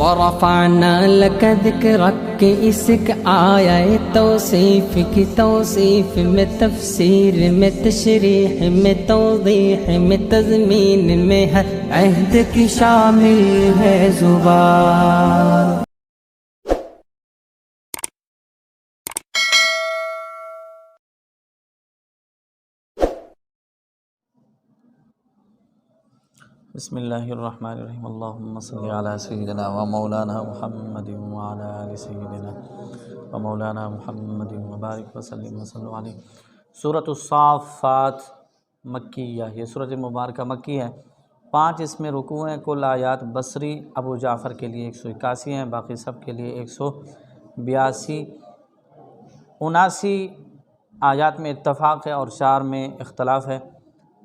ورفعنا لك ذكرك کہ اس کا آیا ہے توصیف کی توصیف میں، تفسیر میں، تشریح میں، توضیح میں، تضمین میں، ہر عہد کی شامل ہے زبان۔ بسم اللہ الرحمن الرحیم، اللہم صلی علی سیدنا و مولانا محمد وعلی آل سیدنا و مولانا محمد وبارک وسلم وسلم علیہ۔ سورۃ الصافات مکیہ، یہ سورۃ مبارکہ مکی ہے، 5 اس میں رکوع ہیں، کل آیات بصری ابو جعفر کے لیے 181 ہیں، باقی سب کے لیے 182، 79 آیات میں اتفاق ہے اور 4 میں اختلاف ہے،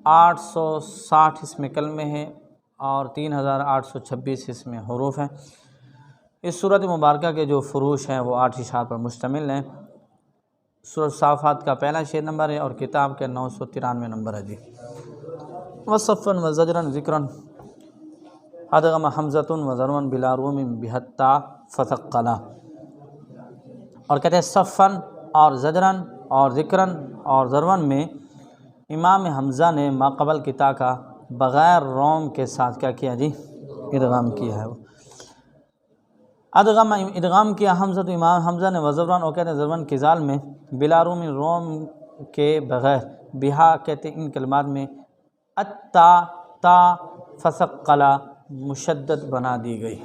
860 اس میں کلمے ہیں اور 3826 اس میں حروف ہیں۔ اس سورۃ مبارکہ کے جو فروش ہیں وہ 8 اشعار پر مشتمل ہیں۔ سورۃ صافات کا پہلا 6 نمبر ہے اور کتاب کے 993 نمبر ہے جی۔ وصفاً وزجراً ذکراً ادغم حمزۃ وضرواً بلا روم بحتا فثقلا، اور کہتے ہیں صفاً اور زجراً اور ذکراً اور ضرواً میں امام حمزہ نے ماقبل کی تا کا بغیر روم کے ساتھ کیا کیا جی؟ ادغام کیا ہے۔ ادغام کیا حمزہ، تو امام حمزہ نے وزران، اور کہتے ہیں زرون کی زال میں، بلا روم روم کے بغیر، بہا کہتے ہیں ان کلمات میں، اتا تا فثقلا مشدد بنا دی گئی۔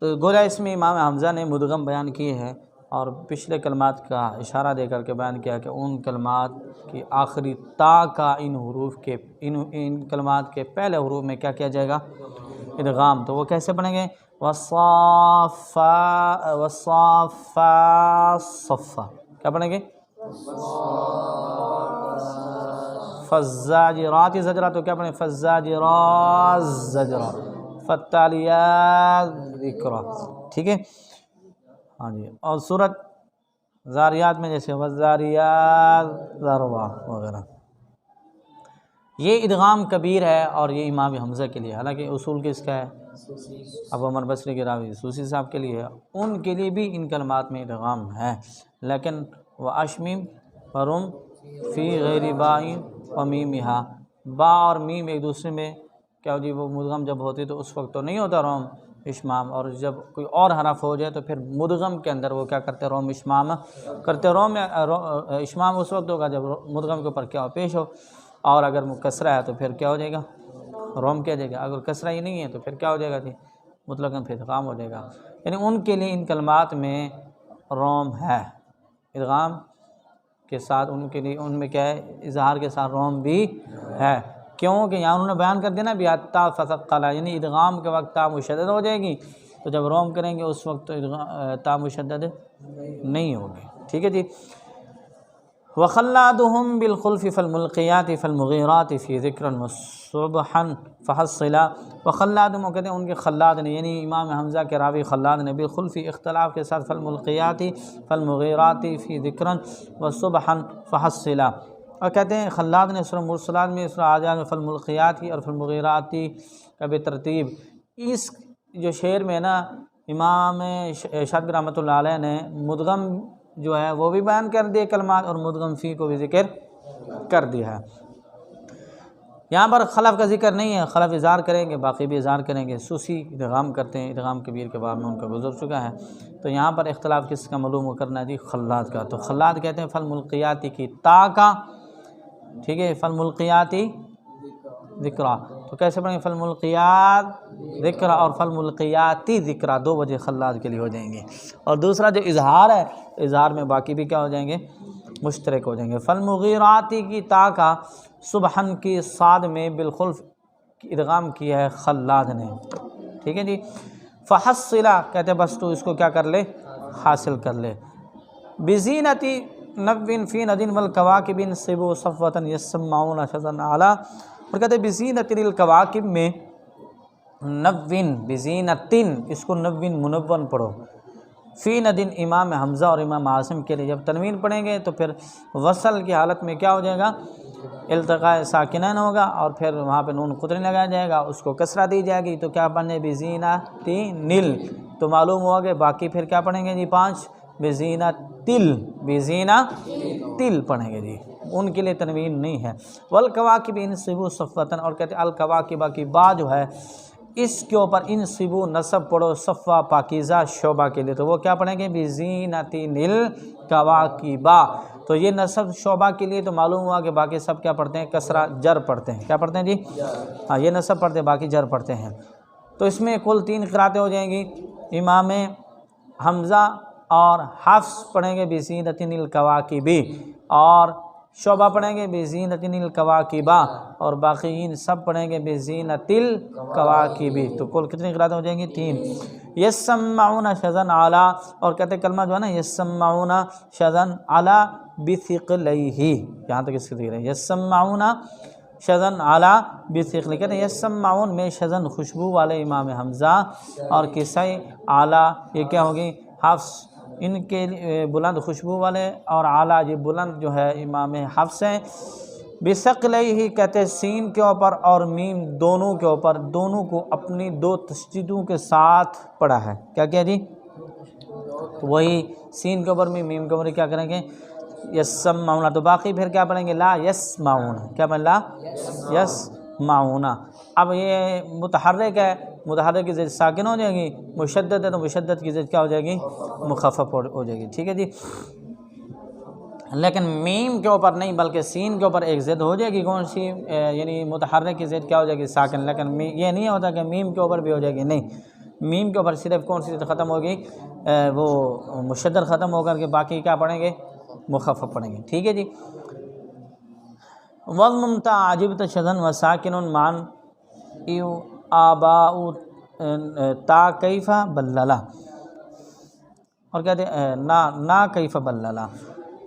تو گویا اس میں امام حمزہ نے مدغم بیان کیے ہیں اور پچھلے کلمات کا اشارہ دے کر کے بیان کیا کہ ان کلمات کی آخری تا کا ان حروف کے ان کلمات کے پہلے حروف میں کیا کیا جائے گا؟ ادغام۔ تو وہ کیسے بنیں گے؟ وصافا صفا، کیا بنیں گے؟ فالزاجرات زجرا، تو کیا بنیں؟ فالزاجرات زجرا، فالتالیات ذکرا، ٹھیک ہے ہاں جی۔ اور سورۃ زاریات میں جیسے والزاریات ذروا وغیرہ، یہ ادغام کبیر ہے اور یہ امام حمزہ کے لیے، حالانکہ اصول کس کا ہے؟ ابو عمر بصری کے راوی سوسی صاحب کے لیے ہے، ان کے لیے بھی ان کلمات میں ادغام ہے، لیکن واشمیم ورم فی غیر بائن ومیمہا، با اور میم ایک دوسرے میں کیا جی وہ مدغم جب ہوتی تو اس وقت تو نہیں ہوتا روم اشمام، اور جب کوئی اور حرف ہو جائے تو پھر مدغم کے اندر وہ کیا کرتے؟ روم اشمام کرتے۔ روم اشمام اس وقت ہوگا جب مدغم کے اوپر کیا ہو؟ پیش ہو، اور اگر کسرہ ہے تو پھر کیا ہو جائے گا؟ روم کیا جائے گا۔ اگر کسرہ ہی نہیں ہے تو پھر کیا ہو جائے گا جی؟ مطلقاً پھر ادغام ہو جائے گا۔ یعنی ان کے لیے ان کلمات میں روم ہے، ادغام کے ساتھ ان کے لیے ان میں کیا ہے؟ اظہار کے ساتھ روم بھی ہے، کیونکہ یہاں انہوں نے بیان کر دیا نا بیاتا فثقلا، یعنی ادغام کے وقت تا مشدد ہو جائے گی، تو جب روم کریں گے اس وقت تو تا مشدد نہیں ہوگی، ٹھیک ہے جی۔ وخلادهم بالخلف فالملقیات فالمغیرات فی ذکرا وصبحا فحصلا، وخلادهم کہتے ہیں ان کے خلاد نے، یعنی امام حمزہ کے راوی خلاد نے، بالخلف اختلاف کے ساتھ، فالملقیات فالمغیرات فی ذکرا وصبحا فحصلا، اور کہتے ہیں خلاد نے سورہ مرسلات میں، سورہ عادیات میں فالملقیات اور فالمغیرات کا بے ترتیب، اس جو شعر میں نا امام شاطبی رحمۃ اللہ علیہ نے مدغم جو ہے وہ بھی بیان کر دیے کلمات اور مدغم فی کو بھی ذکر کر دیا ہے۔ یہاں پر خلف کا ذکر نہیں ہے، خلف اظہار کریں گے، باقی بھی اظہار کریں گے، سوسی ادغام کرتے ہیں، ادغام کبیر کے بارے میں ان کا گزر چکا ہے۔ تو یہاں پر اختلاف کس کا معلوم کرنا ہے جی؟ خلاد کا۔ تو خلاد کہتے ہیں فالملقیاتی کی تا کا، ٹھیک ہے، فالملقیاتی ذکرا، تو کیسے پڑھیں گے؟ فالملقیات ذکرا اور فالملقیاتی ذکرا، 2 وجہ خلاد کے لیے ہو جائیں گے، اور دوسرا جو اظہار ہے، اظہار میں باقی بھی کیا ہو جائیں گے؟ مشترک ہو جائیں گے۔ فالمغیراتی کی تا کا صبحن کی صاد میں بالخلف ادغام کیا ہے خلاد نے، ٹھیک ہے جی۔ فحصلا کہتے ہیں بس تو اس کو کیا کر لے؟ حاصل کر لے۔ بزینتی نوین فی ندین والکواکب صبو صفوة یسمعون شذن اعلیٰ، اور کہتے ہیں بزینت الکواکب میں نوین، بزینتن، اس کو نوین منون پڑھو، فی ندین امام حمزہ اور امام عاصم کے لیے، جب تنوین پڑھیں گے تو پھر وصل کی حالت میں کیا ہو جائے گا؟ التقاء ساکنین ہوگا اور پھر وہاں پہ نون قطری لگایا جائے گا، اس کو کسرہ دی جائے گی تو کیا پڑھنے بزینتن، تو معلوم ہوا کہ باقی پھر کیا پڑھیں گے جی 5 بزینتل، بزینتل پڑھیں گے جی، ان کے لیے تنوین نہیں ہے۔ والکواکب انصبوا صفوۃ، اور کہتے ہیں الکواکب کی با جو ہے اس کے اوپر انصبوا نصب پڑھو صفہ پاکیزہ شعبہ کے لیے، تو وہ کیا پڑھیں گے بزینتن الکواکبا، تو یہ نصب شعبہ کے لیے، تو معلوم ہوا کہ باقی سب کیا پڑھتے ہیں کسرہ جر پڑھتے ہیں، کیا پڑھتے ہیں جی ہاں یہ نصب پڑھتے ہیں باقی جر پڑھتے ہیں۔ تو اس میں کل 3 قراتیں ہو جائیں گی، امام حمزہ اور حفص پڑھیں گے بزینتن الکواکبی، اور شعبہ پڑھیں گے بزینتن الکواکبا، اور باقیین سب پڑھیں گے بزینت الکواکبی، تو کل کتنی قراتیں ہو جائیں گی 3۔ یسمعون شذن اعلیٰ، اور کہتے ہیں کلمہ جو ہے نا یسمعون شذن اعلیٰ بثقلیہ، یہاں تک اس کے ذکر ہے یسمعون شذن اعلیٰ بثقل، کہتے ہیں یسمعون میں شذن خوشبو والے امام حمزہ اور کسائی اعلیٰ، یہ کیا ہوگی حفص، ان کے بلند خوشبو والے، اور اعلیٰ یہ بلند جو ہے امام حفص ہیں، بثقلیہ کہتے ہیں سین کے اوپر اور میم دونوں کے اوپر، دونوں کو اپنی 2 تشدیدوں کے ساتھ پڑھا ہے، کیا کیا جی وہی سین کے اوپر میں میم کے اوپر کیا کریں گے یسمعون، تو باقی پھر کیا پڑھیں گے لا یسمعون، کیا پڑھیں لا یسمعون۔ اب یہ متحرک ہے، متحرک کی زد ساکن ہو جائے گی، مشدد ہے تو مشدد کی زد کیا ہو جائے گی مخفف ہو جائے گی، ٹھیک ہے جی۔ لیکن میم کے اوپر نہیں بلکہ سین کے اوپر ایک زد ہو جائے گی، کون سی یعنی متحرک کی زد کیا ہو جائے گی ساکن، لیکن یہ نہیں ہوتا کہ میم کے اوپر بھی ہو جائے گی، نہیں، میم کے اوپر صرف کون سی زد ختم ہوگی وہ مشدد ختم ہو کر کے باقی کیا پڑھیں گے مخفف پڑھیں گے، ٹھیک ہے جی۔ وَضْمُمْ تا عجبت شذن و ساکن مان ایو آباء تا کیف بللا، اور کہتے ہیں نا کیف بللا،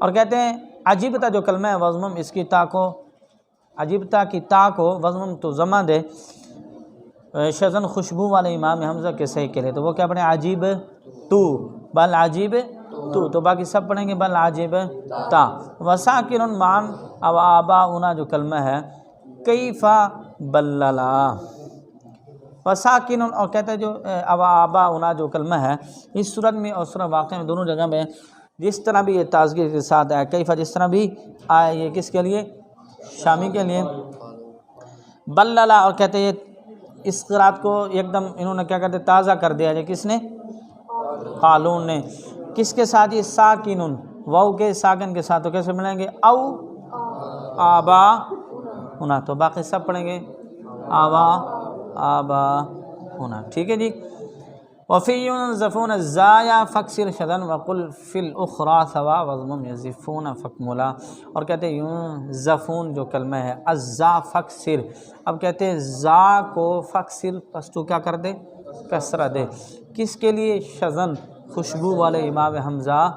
اور کہتے ہیں عجبتا جو کلمہ ہے وضمم اس کی تا کو، عجبتا کی تا کو وضمم تو ضمہ دے شذن خوشبو والے امام حمزہ کے صحیح کے لیے، تو وہ کیا پڑھیں عجیب تو بل عجیب تو باقی سب پڑھیں گے بل عجیب تا۔ وساکن مان او آباؤنا جو کلمہ ہے کیف بللا، وساکن، اور کہتے ہیں جو او آباؤنا جو کلمہ ہے اس صورت میں اور سورہ واقعہ میں دونوں جگہ میں جس طرح بھی یہ تازگی کے ساتھ آیا کیفہ، جس طرح بھی آیا یہ کس کے لیے شامی کے لیے بللا، اور کہتے ہیں اس قرات کو ایک دم انہوں نے کیا کہتے ہیں تازہ کر دیا ہے، کس نے قالون نے، کس کے ساتھ یہ ساکنن واو کے ساکن کے ساتھ، تو کیسے ملیں گے او آبا ہونا، تو باقی سب پڑھیں گے آبا ہونا، ٹھیک ہے جی۔ وفی ينزفون الزایا فکسر شذن وقل فی الاخرى سوا وضمم یزفون فکملا، اور کہتے ہیں ينزفون جو کلمہ ہے الزا فکسر، اب کہتے ہیں زا کو فکسر پس تو کیا کر دے کسرہ دے، کس کے لیے شذن خوشبو والے امام حمزہ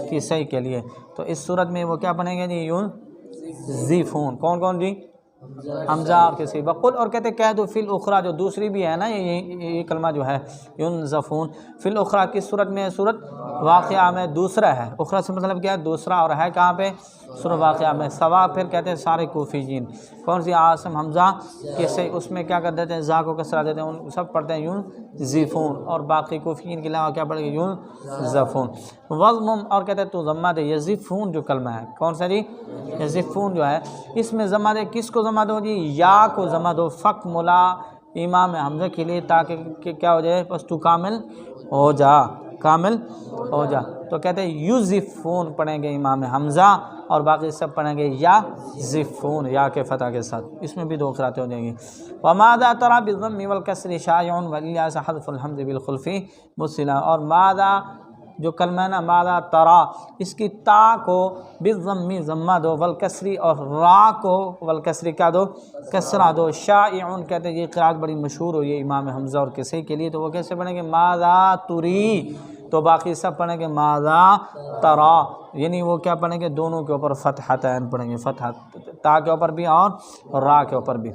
کی صحیح کے لیے، تو اس صورت میں وہ کیا بنیں گے جی ينزفون، کون کون جی حمزہ اور کسی بقول، اور کہتے ہیں کہہ دو فی الاخرى جو دوسری بھی ہے نا یہ کلمہ جو ہے ينزفون فی الاخرى کس صورت میں ہے صورت واقعہ میں دوسرا ہے، اخرى سے مطلب کیا ہے دوسرا، اور ہے کہاں پہ صورت واقعہ میں، سوا پھر کہتے ہیں سارے کوفیین، کون سی عاصم حمزہ کیسے اس میں کیا کر دیتے ہیں زا کو کسرہ دیتے ہیں، ان سب پڑھتے ہیں ينزفون، اور باقی کوفیین کے علاوہ کیا پڑھے گا ينزفون۔ وضمم، اور کہتے ہیں تو ضمہ دے یزفون جو کلمہ ہے کون سا جی یزفون جو ہے اس میں ضمہ دے، کس کو ضمہ دو جی یا کو ضمہ دو فک ملا امام حمزہ کے لیے تاکہ کیا ہو جائے پس تو کامل ہو جا، کامل ہو جا، تو کہتے ہیں یزفون پڑھیں گے امام حمزہ اور باقی سب پڑھیں گے یا زفون یا کے فتح کے ساتھ، اس میں بھی 2 قراتیں ہو جائیں گی۔ وماذا ترى بالضم والكسر شائع والیاس حذف الحمز بالخلف مصلا، اور ماذا جو کلمہ ہے نا ماذا ترى اس کی تا کو بالضم ضمہ دو، والکسری اور را کو والکسری کیا دو کسرہ دو، شائع کہتے ہیں یہ قرات بڑی مشہور ہوئی ہے امام حمزہ اور کسی کے لیے، تو وہ کیسے پڑھیں گے ماذا تری، تو باقی سب پڑھیں گے ماذا ترى، یعنی وہ کیا پڑھیں گے دونوں کے اوپر فتحتین پڑھیں گے، فتح تا کے اوپر بھی اور را کے اوپر بھی۔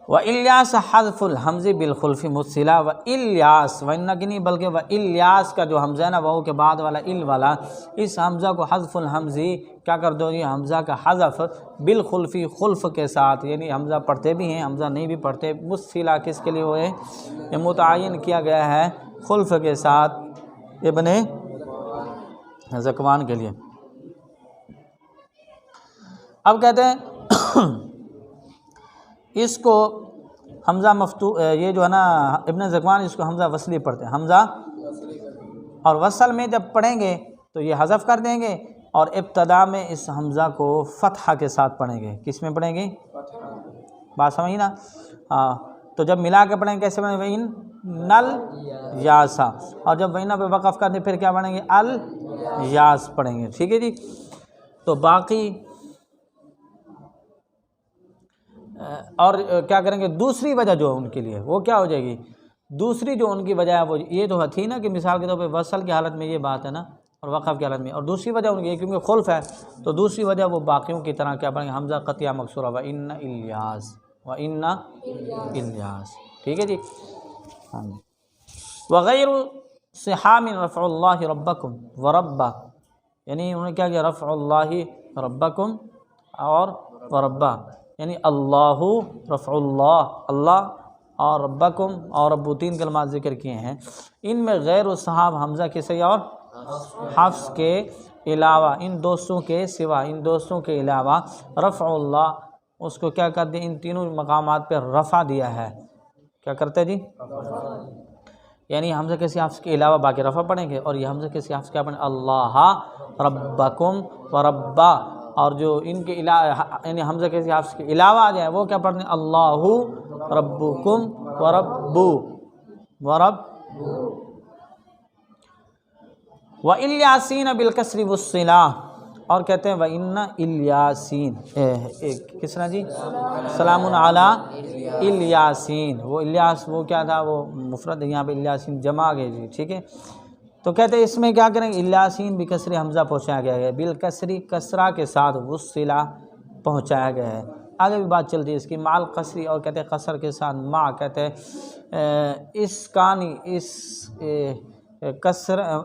وَإِلْيَاسَ حذف الحمز بالخلف متصلا، وَإِلْيَاس وَإِنَّ کی نہیں بلکہ وَإِلْيَاس کا جو حمزہ ہے نا واو کے بعد والا ال والا، اس حمزہ کو حذف الحمزی کیا کر دو، یہ حمزہ کا حذف بالخلفی خلف کے ساتھ، یعنی حمزہ پڑھتے بھی ہیں حمزہ نہیں بھی پڑھتے، متصلا کس کے لیے ہوئے، یہ متعین کیا گیا ہے خلف کے ساتھ ابن ذکوان کے لیے۔ اب کہتے ہیں اس کو حمزہ مفتوح، یہ جو ہے نا ابن ذکوان اس کو حمزہ وصلی پڑھتے ہیں، حمزہ، اور وصل میں جب پڑھیں گے تو یہ حذف کر دیں گے، اور ابتدا میں اس حمزہ کو فتحہ کے ساتھ پڑھیں گے، کس میں پڑھیں گے، بات سمجھی نا، ہاں، تو جب ملا کے پڑھیں گے کیسے پڑھیں گے، وَإِنَّ الْيَاسَ، اور جب وَإِنَّ پہ وقف کر دیں پھر کیا پڑھیں گے، الیاس پڑھیں گے، ٹھیک ہے جی۔ تو باقی اور کیا کریں گے، دوسری وجہ جو ان کے لیے وہ کیا ہو جائے گی، دوسری جو ان کی وجہ ہے وہ یہ تو تھی نا کہ مثال کے طور پہ وصل کی حالت میں یہ بات ہے نا، اور وقف کی حالت میں، اور دوسری وجہ ان کی کیونکہ خلف ہے تو دوسری وجہ وہ باقیوں کی طرح کیا پڑھیں گے، حمزہ قطعہ مکسورہ، وَإِنَّ الْيَاسَ، وَإِنَّ الْيَاسَ، ٹھیک ہے جی۔ ہاں جی، وغیر صحام رفع اللہ ربکم وربا، یعنی انہوں نے کیا کیا، رفع اللہ ربکم اور وربا، یعنی اللہ رفع اللہ، اللہ اور ربکم اور رب، تین کلمات ذکر کیے ہیں، ان میں غیر الصحاب حمزہ کے سوا اور حفظ کے علاوہ، ان دوستوں کے سوا، ان دوستوں کے علاوہ رفع اللہ، اس کو کیا کر دیں، ان تینوں مقامات پہ رفع دیا ہے، کیا کرتے جی، یعنی حمزہ کے حفظ کے علاوہ باقی رفع پڑھیں گے، اور یہ حمزہ کے حفظ کیا پڑھیں، اللہ ربکم وربا، اور جو ان کے علاوہ یعنی حمزہ کے حفظ کے علاوہ آ جائے وہ کیا پڑھیں، اللہ ربکم وربو ورب، وَإِلْيَاسِينَ بِالْكَسْرِ وَالصِّلَاةِ، اور کہتے ہیں وَإِنَّ الیاسین، کس طرح جی، سلام علی الیاسین، وہ الیاس وہ کیا تھا، وہ مفرد ہے، یہاں پہ الیاسین جمع گئے جی، ٹھیک ہے۔ تو کہتے ہیں اس میں کیا کریں گے، الیاسین بکسر حمزہ پہنچایا گیا ہے، بالکسری کسرہ کے ساتھ وصلہ پہنچایا گیا ہے، آگے بھی بات چلتی ہے اس کی، مع القصری، اور کہتے ہیں قصر کے ساتھ، مع کہتے ہیں اسکانی،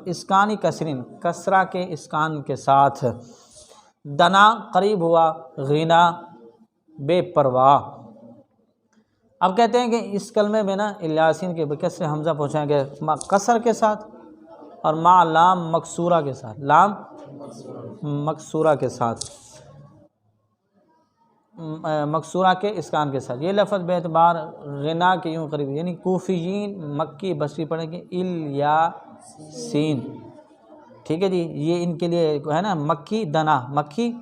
اسکانی کسرین، کسرہ کے اسکان کے ساتھ، دنا قریب ہوا، غنا بے پرواہ۔ اب کہتے ہیں کہ اس کلمے میں نا الیاسین کے بکسر حمزہ پہنچایا گیا قصر کے ساتھ، اور مع لام مکسورہ کے ساتھ، لام مکسورہ کے ساتھ، مکسورہ کے اسکان کے ساتھ، یہ لفظ بے اعتبار غنا کے یوں قریب، یعنی کوفیین مکی بصری پڑھیں گے الیاسین، ٹھیک ہے جی، یہ ان کے لیے ہے نا مکی دنا، مکی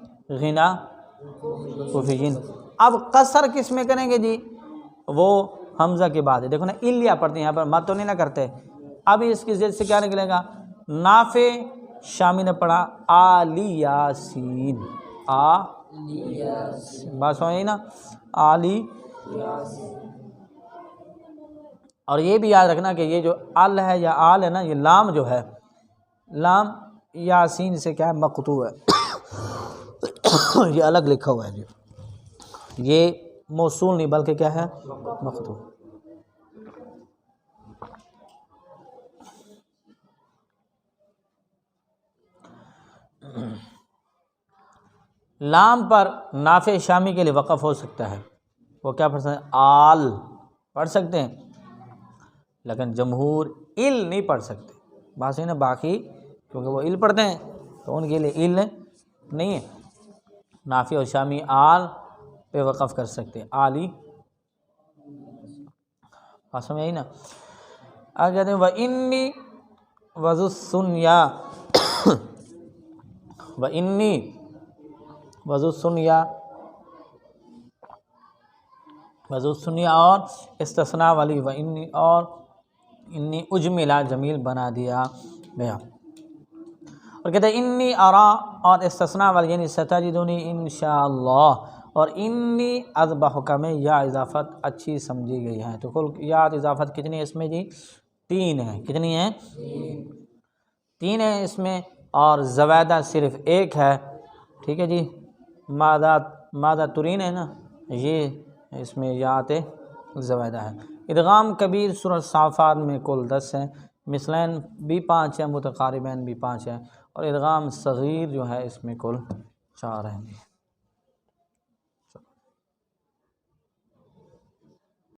غنا کوفیین۔ اب قصر کس میں کریں گے جی، وہ حمزہ کے بعد ہے، دیکھو نا الیا پڑھتے ہیں یہاں پر، مت تو نہیں نہ کرتے، اب اس کی ضد سے کیا نکلے گا، نافع شامی نے پڑھا آلی یاسین، بات سمجھیں نا، آلی، اور یہ بھی یاد رکھنا کہ یہ جو ال ہے یا آل ہے نا، یہ لام جو ہے، لام یاسین سے کیا ہے، مقطوع ہے، یہ الگ لکھا ہوا ہے جی، یہ موصول نہیں بلکہ کیا ہے، مقطوع۔ لام پر نافع شامی کے لیے وقف ہو سکتا ہے، وہ کیا پڑھ سکتے ہیں، آل پڑھ سکتے ہیں، لیکن جمہور ال نہیں پڑھ سکتے، بات ہے نا، باقی کیونکہ وہ ال پڑھتے ہیں تو ان کے لیے ال نہیں ہے، نافع اور شامی آل پہ وقف کر سکتے، آلی، بات سمجھ آئی نا۔ آگے کہتے ہیں وَإِنِّي وَذُو السُّنْيَا، وَإِنِّي وَذُو السُّنْيَا، وَذُو السُّنْيَا اور استثناء والی، وَإِنِّي اور انی اجملا جمیل بنا دیا گیا، اور کہتے ہیں انی ارا اور استثناء والی، یعنی ستجدنی انشاءاللہ، اور انی اذبحک میں یا اضافت اچھی سمجھی گئی ہے، تو کل یا اضافت کتنی ہے اس میں جی، 3 ہیں، کتنی ہیں، 3 ہیں اس میں، اور زویدہ صرف 1 ہے، ٹھیک ہے جی، ماذا ترین ہے نا، یہ اس میں یات زوائدہ ہے۔ ادغام کبیر سورہ صافات میں کل 10 ہیں، مثلین بھی 5 ہیں، متقاربین بھی 5 ہیں، اور ادغام صغیر جو ہے اس میں کل 4 ہیں۔